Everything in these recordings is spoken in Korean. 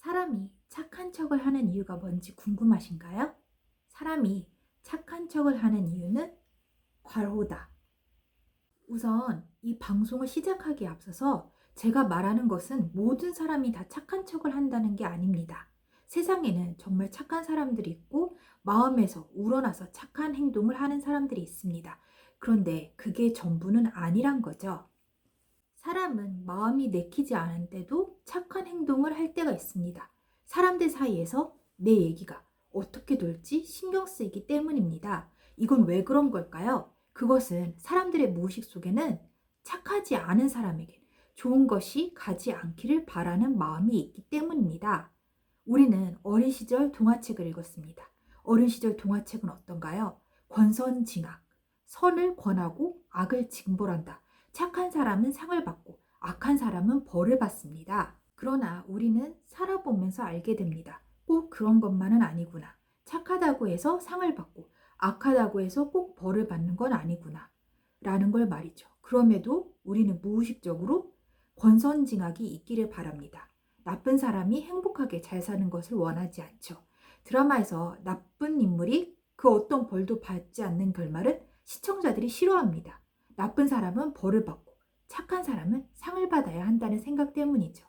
사람이 착한 척을 하는 이유가 뭔지 궁금하신가요? 사람이 착한 척을 하는 이유는 괄호다. 우선 이 방송을 시작하기에 앞서서 제가 말하는 것은 모든 사람이 다 착한 척을 한다는 게 아닙니다. 세상에는 정말 착한 사람들이 있고 마음에서 우러나서 착한 행동을 하는 사람들이 있습니다. 그런데 그게 전부는 아니란 거죠. 사람은 마음이 내키지 않은데도 착한 행동을 할 때가 있습니다. 사람들 사이에서 내 얘기가 어떻게 돌지 신경 쓰이기 때문입니다. 이건 왜 그런 걸까요? 그것은 사람들의 무의식 속에는 착하지 않은 사람에게 좋은 것이 가지 않기를 바라는 마음이 있기 때문입니다. 우리는 어린 시절 동화책을 읽었습니다. 어린 시절 동화책은 어떤가요? 권선징악, 선을 권하고 악을 징벌한다. 착한 사람은 상을 받고 악한 사람은 벌을 받습니다. 그러나 우리는 살아보면서 알게 됩니다. 꼭 그런 것만은 아니구나. 착하다고 해서 상을 받고 악하다고 해서 꼭 벌을 받는 건 아니구나. 라는 걸 말이죠. 그럼에도 우리는 무의식적으로 권선징악이 있기를 바랍니다. 나쁜 사람이 행복하게 잘 사는 것을 원하지 않죠. 드라마에서 나쁜 인물이 그 어떤 벌도 받지 않는 결말을 시청자들이 싫어합니다. 나쁜 사람은 벌을 받고 착한 사람은 상을 받아야 한다는 생각 때문이죠.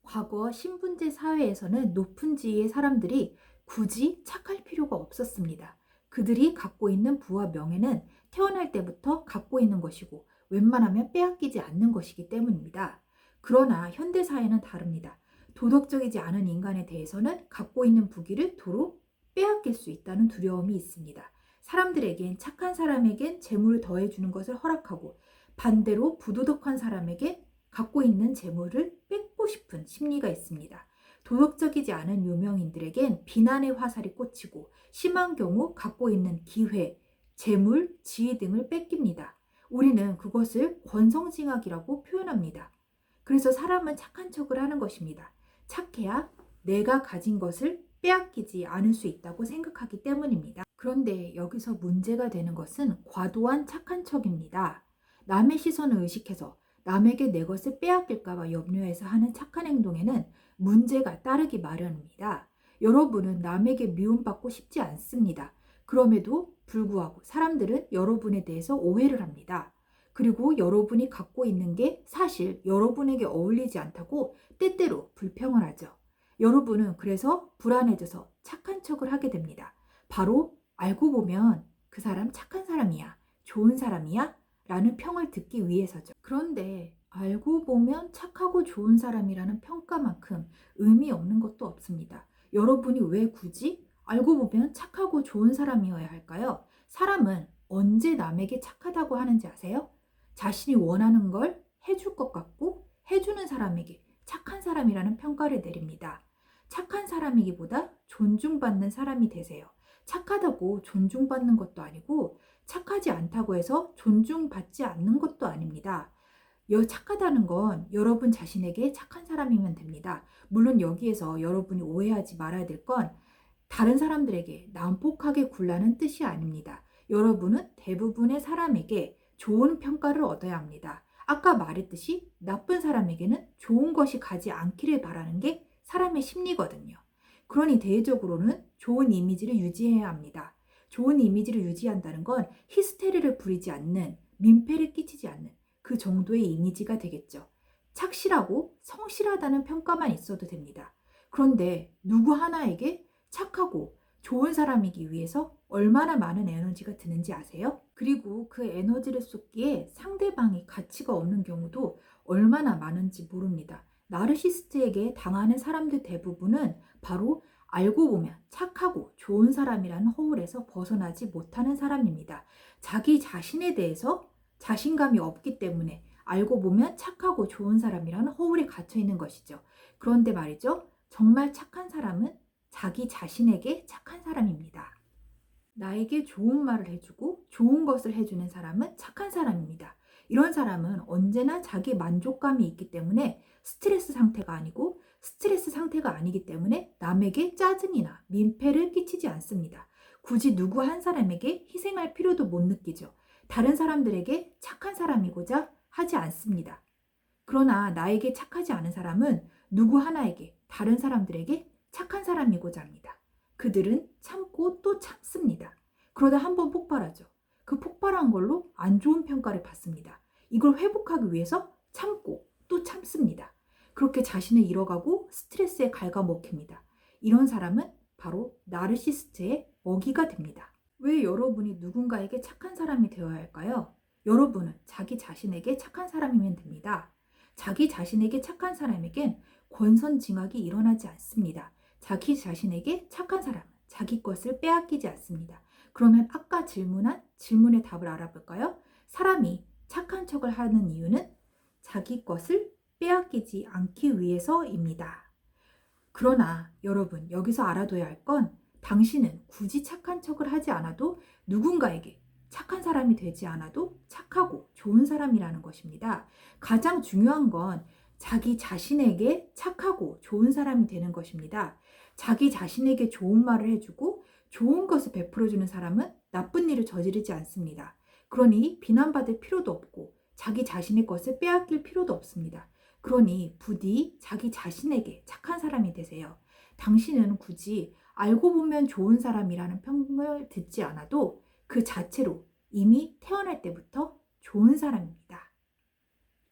과거 신분제 사회에서는 높은 지위의 사람들이 굳이 착할 필요가 없었습니다. 그들이 갖고 있는 부와 명예는 태어날 때부터 갖고 있는 것이고 웬만하면 빼앗기지 않는 것이기 때문입니다. 그러나 현대사회는 다릅니다. 도덕적이지 않은 인간에 대해서는 갖고 있는 부귀를 도로 빼앗길 수 있다는 두려움이 있습니다. 사람들에겐 착한 사람에겐 재물을 더해주는 것을 허락하고 반대로 부도덕한 사람에게 갖고 있는 재물을 뺏고 싶은 심리가 있습니다. 도덕적이지 않은 유명인들에겐 비난의 화살이 꽂히고 심한 경우 갖고 있는 기회, 재물, 지위 등을 뺏깁니다. 우리는 그것을 권성징악이라고 표현합니다. 그래서 사람은 착한 척을 하는 것입니다. 착해야 내가 가진 것을 빼앗기지 않을 수 있다고 생각하기 때문입니다. 그런데 여기서 문제가 되는 것은 과도한 착한 척입니다. 남의 시선을 의식해서 남에게 내 것을 빼앗길까봐 염려해서 하는 착한 행동에는 문제가 따르기 마련입니다. 여러분은 남에게 미움받고 싶지 않습니다. 그럼에도 불구하고 사람들은 여러분에 대해서 오해를 합니다. 그리고 여러분이 갖고 있는 게 사실 여러분에게 어울리지 않다고 때때로 불평을 하죠. 여러분은 그래서 불안해져서 착한 척을 하게 됩니다. 바로 알고 보면 그 사람 착한 사람이야, 좋은 사람이야 라는 평을 듣기 위해서죠. 그런데 알고 보면 착하고 좋은 사람이라는 평가만큼 의미 없는 것도 없습니다. 여러분이 왜 굳이 알고 보면 착하고 좋은 사람이어야 할까요? 사람은 언제 남에게 착하다고 하는지 아세요? 자신이 원하는 걸 해줄 것 같고 해주는 사람에게 착한 사람이라는 평가를 내립니다. 착한 사람이기보다 존중받는 사람이 되세요. 착하다고 존중받는 것도 아니고 착하지 않다고 해서 존중받지 않는 것도 아닙니다. 착하다는 건 여러분 자신에게 착한 사람이면 됩니다. 물론 여기에서 여러분이 오해하지 말아야 될 건 다른 사람들에게 난폭하게 굴라는 뜻이 아닙니다. 여러분은 대부분의 사람에게 좋은 평가를 얻어야 합니다. 아까 말했듯이 나쁜 사람에게는 좋은 것이 가지 않기를 바라는 게 사람의 심리거든요. 그러니 대외적으로는 좋은 이미지를 유지해야 합니다. 좋은 이미지를 유지한다는 건 히스테리를 부리지 않는, 민폐를 끼치지 않는 그 정도의 이미지가 되겠죠. 착실하고 성실하다는 평가만 있어도 됩니다. 그런데 누구 하나에게 착하고 좋은 사람이기 위해서 얼마나 많은 에너지가 드는지 아세요? 그리고 그 에너지를 쏟기에 상대방이 가치가 없는 경우도 얼마나 많은지 모릅니다. 나르시스트에게 당하는 사람들 대부분은 바로 알고 보면 착하고 좋은 사람이라는 허울에서 벗어나지 못하는 사람입니다. 자기 자신에 대해서 자신감이 없기 때문에 알고 보면 착하고 좋은 사람이라는 허울에 갇혀 있는 것이죠. 그런데 말이죠. 정말 착한 사람은 자기 자신에게 착한 사람입니다. 나에게 좋은 말을 해주고 좋은 것을 해주는 사람은 착한 사람입니다. 이런 사람은 언제나 자기 만족감이 있기 때문에 스트레스 상태가 아니고 스트레스 상태가 아니기 때문에 남에게 짜증이나 민폐를 끼치지 않습니다. 굳이 누구 한 사람에게 희생할 필요도 못 느끼죠. 다른 사람들에게 착한 사람이고자 하지 않습니다. 그러나 나에게 착하지 않은 사람은 누구 하나에게, 다른 사람들에게 착한 사람이고자 합니다. 그들은 참고 또 참습니다. 그러다 한번 폭발하죠. 그 폭발한 걸로 안 좋은 평가를 받습니다. 이걸 회복하기 위해서 참고 또 참습니다. 그렇게 자신을 잃어가고 스트레스에 갉아먹힙니다. 이런 사람은 바로 나르시스트의 먹이가 됩니다. 왜 여러분이 누군가에게 착한 사람이 되어야 할까요? 여러분은 자기 자신에게 착한 사람이면 됩니다. 자기 자신에게 착한 사람에겐 권선징악이 일어나지 않습니다. 자기 자신에게 착한 사람은 자기 것을 빼앗기지 않습니다. 그러면 아까 질문한 질문의 답을 알아볼까요? 사람이 착한 척을 하는 이유는 자기 것을 빼앗기지 않기 위해서입니다. 그러나 여러분, 여기서 알아둬야 할 건 당신은 굳이 착한 척을 하지 않아도, 누군가에게 착한 사람이 되지 않아도 착하고 좋은 사람이라는 것입니다. 가장 중요한 건 자기 자신에게 착하고 좋은 사람이 되는 것입니다. 자기 자신에게 좋은 말을 해주고 좋은 것을 베풀어주는 사람은 나쁜 일을 저지르지 않습니다. 그러니 비난받을 필요도 없고 자기 자신의 것을 빼앗길 필요도 없습니다. 그러니 부디 자기 자신에게 착한 사람이 되세요. 당신은 굳이 알고 보면 좋은 사람이라는 평을 듣지 않아도 그 자체로 이미 태어날 때부터 좋은 사람입니다.